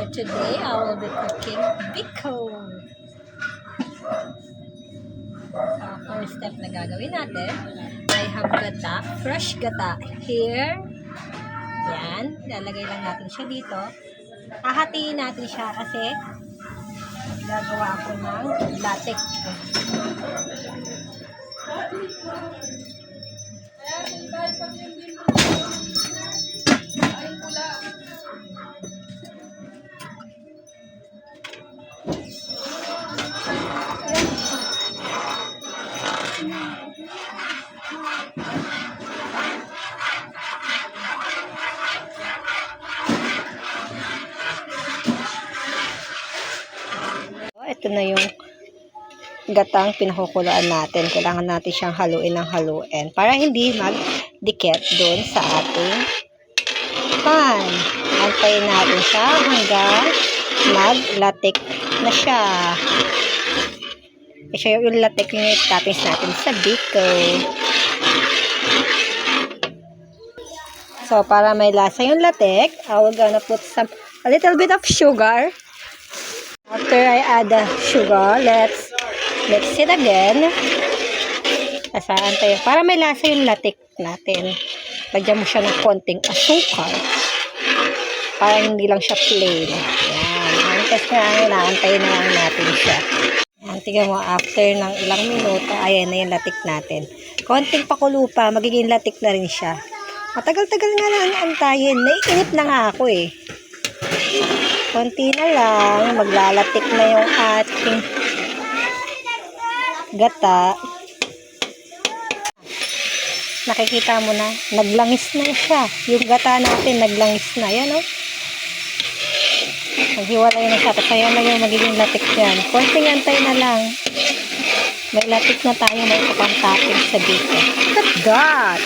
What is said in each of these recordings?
For today, I will be cooking biko. First step na gagawin natin, I have gata, fresh gata here. Yan, lalagay lang natin siya dito. Hahatiin natin siya kasi gagawa ako ng latek. Ito na yung gatang pinakukulaan natin. Kailangan natin siyang haluin ng haluin para hindi magdikit doon sa ating pan. Antayin natin siya hanggang maglatik na siya. Siya yung latik yung toppings natin sa biko. So, para may lasa yung latik, I will gonna put a little bit of sugar. After I add the sugar, let's mix it again. Asaan tayo? Para may lasa yung latik natin. Lagyan mo siya ng konting asukal. Para hindi lang siya plain. Yan. Antes na inaantayin na lang natin siya. Yan. Tingnan mo, after ng ilang minuto, ayan na yung latik natin. Konting pakulo pa, magiging latik na rin siya. Matagal-tagal nga lang antayin. Naiinip na nga ako eh. Konti na lang, maglalatik na yung ating gata. Nakikita mo na, naglangis na siya. Yung gata natin, naglangis na. Yan o. Maghiwalay na siya. Tapos ayan na yung magiging latik yan. Konting antay na lang. May latik na tayo, may kapang topping sa dito. Look at that!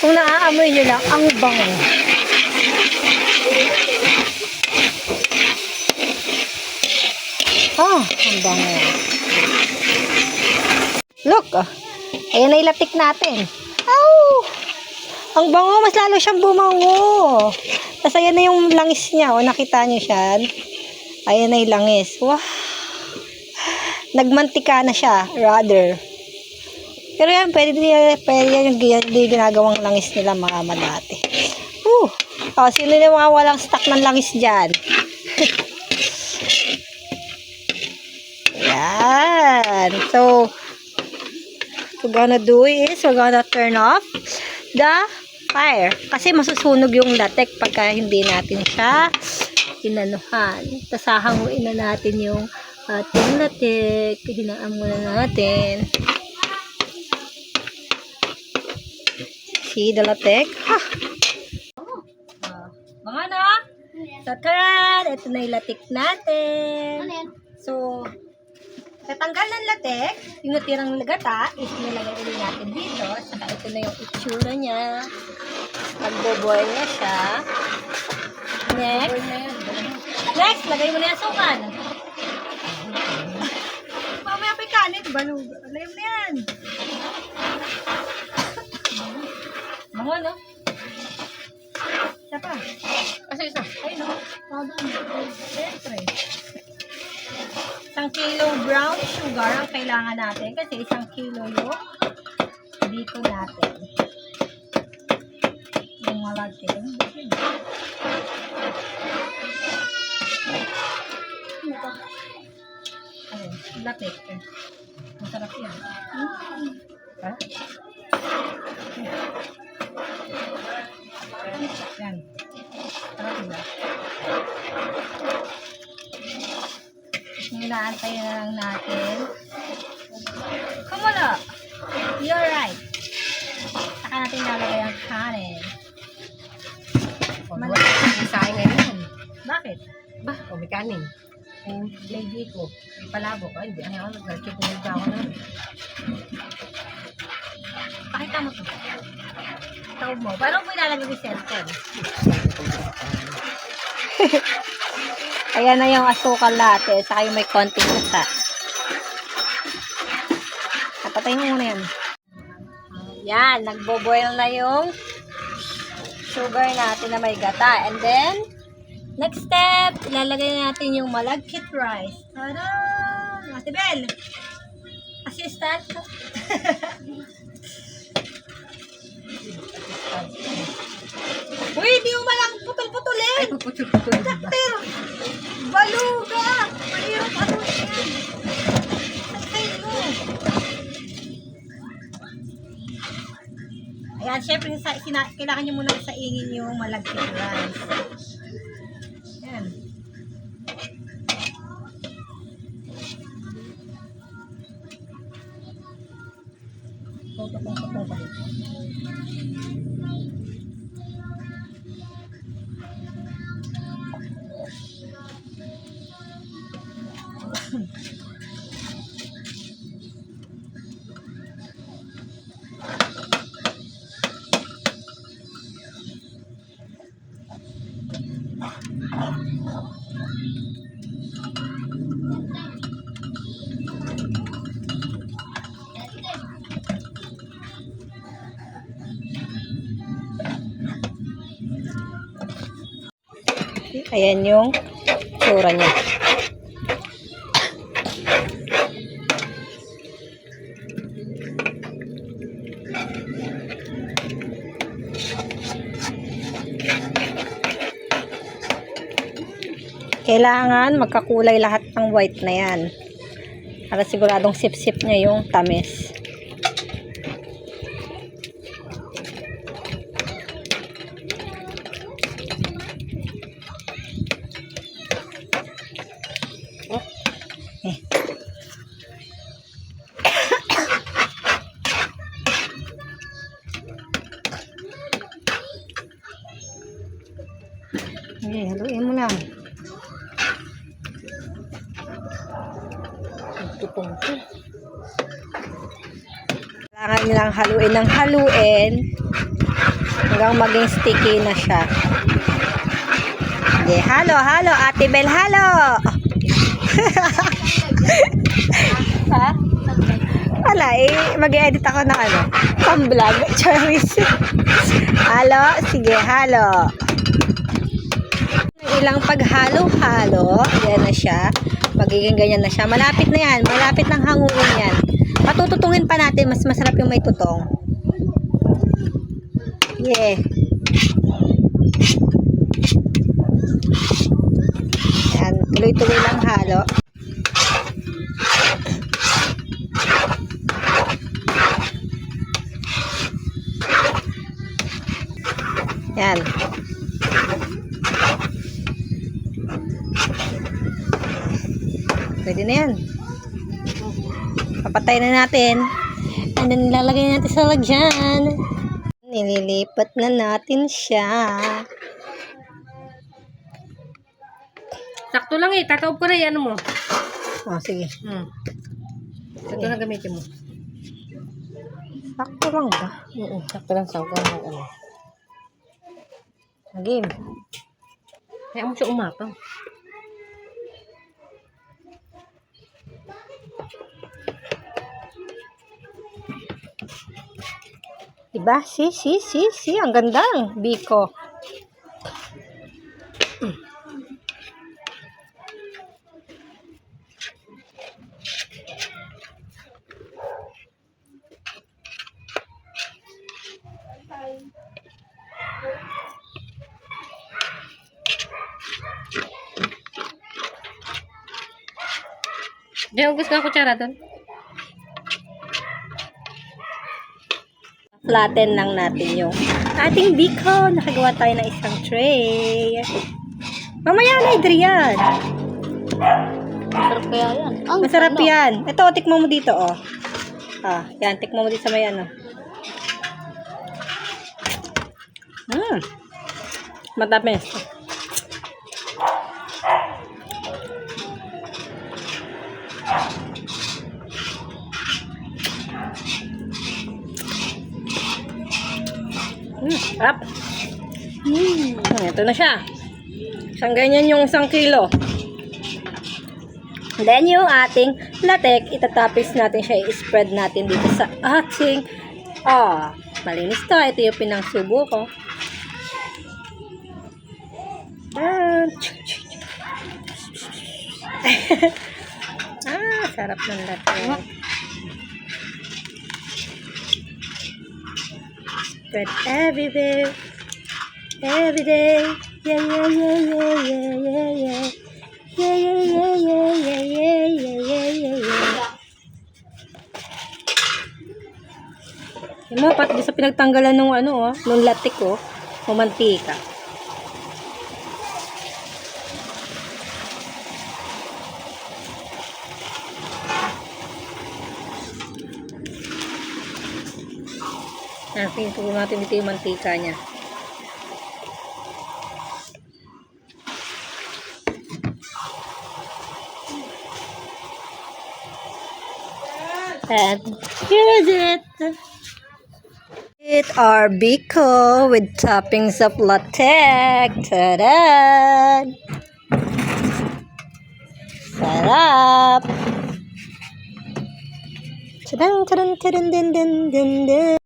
Kung naaamoy nyo lang, ang bango. Ang bango. Look, ayan na ilatik natin. Ang bango, mas lalo siyang bumango. Tapos ayan na yung langis niya. O, nakita nyo siya. Ayan na yung langis. Wow. Nagmantika na siya, rather. Pero yan, pwede yan yung ginagawang langis nila mga dati. Sino yung mga walang stock ng langis dyan? Yan. So, we're gonna do is, we're gonna turn off the fire. Kasi masusunog yung latek pagka hindi natin siya inanuhan. Tapos hahanguin na natin yung ating latek. Hinaan muna natin. See the latek? Mga na? So, taran! Ito na yung latik natin. So, tatanggal ng latik, yung natirang gata, is nilagay ulit natin dito. Saka ito na yung itsura niya. Magboboil na siya. Next, lagay mo na yung sukan. Mamaya pa yung kanin, balog. Lagay mo na yan. Mga no? Isa pa. Kasi isa. Ay no. Siyempre. 1 kilo brown sugar ang kailangan natin kasi 1 kilo yung biko natin. Yung malating. Ayun, latik. Masarap yan. Ha? Yan. Sarap ba? Inaantay na lang natin. Kumulo! You're right. Saka natin nalagay ang kanin. Malaki sa akin ngayon. Bakit? Ba, may kanin. Yung lady ko, may palabok. Ay, hindi. Ano, nag-chipulog ako na. Pakita mo ito. Tawag mo. Parang mo ilalagay yung cellphone. Ayan na yung asukal natin. Saka yung may konting usa. Napatayin mo muna yan. Yan. Nagbo-boil na yung sugar natin na may gata. And then, Next step, ilalagay na natin yung malagkit rice. Tada! Ate Bel! Assistant? Uy, di mo malang putol-putulin! Ay, puputol-putol, diba? Pero, baluga! Mahirap ano yan. Sakay mo. Ayan, syempre, kailangan nyo muna saingin yung malagkit rice. Ayan. Tutupong-tupong pa rin. Ayan yung tsura niya. Kailangan magkakulay lahat ng white na yan. Para siguradong sip-sip niya yung tamis. Okay, haluin mo lang. Kailangan nilang haluin ng haluin hanggang maging sticky na siya. Okay, halo, halo, Ate Bel, halo! Ha? Wala, mag-edit ako ng pang-vlog. Charis. Halo, sige, halo. Ilang paghalo-halo, yan na siya. Magiging ganyan na siya. Malapit na yan. Malapit ng hanguin yan. Matututungin pa natin. Mas masarap yung may tutong. Yeah. Yan. Tuloy-tuloy lang halo. Yan. Pwede na yan. Papatay na natin. And then, nilalagay natin sa lagyan. Nililipat na natin siya. Sakto lang tataob ko na yan mo. Oh, sige. Sakto na gamitin mo. Sakto lang ba? Sakto lang sa ugang. Game. Kaya mo siya umapaw. Diba? Si. Ang ganda ng biko. Di, hugas ka kutsara doon. Flatten lang natin yung ating biko. Nakagawa tayo ng isang tray. Mamaya na, Adrian. Masarap kaya yan. Masarap yan. Ito, tikmo mo dito, oh. Yan, tikmo mo dito sa may matamis. Sarap. Ito na siya. Isang ganyan yung 1 kilo. Then, yung ating latek, itatapis natin siya, i-spread natin dito sa ating, malinis to. Ito yung pinangsubo ko. Sarap ng latte. Spread everywhere. Every day. Yeah, yeah, yeah, yeah, yeah, yeah, yeah. Yeah, yeah, yeah, yeah, yeah, yeah, yeah, yeah, yeah, yeah. Yung mga pati sa pinagtanggalan ng nung latte ko, mantika. Tingnan ko natin dito yung mantika niya. And here's it. Eat our biko with toppings of latte. Ta-da! Sarap! Tadang, tadang, tadang, din, din, din, din.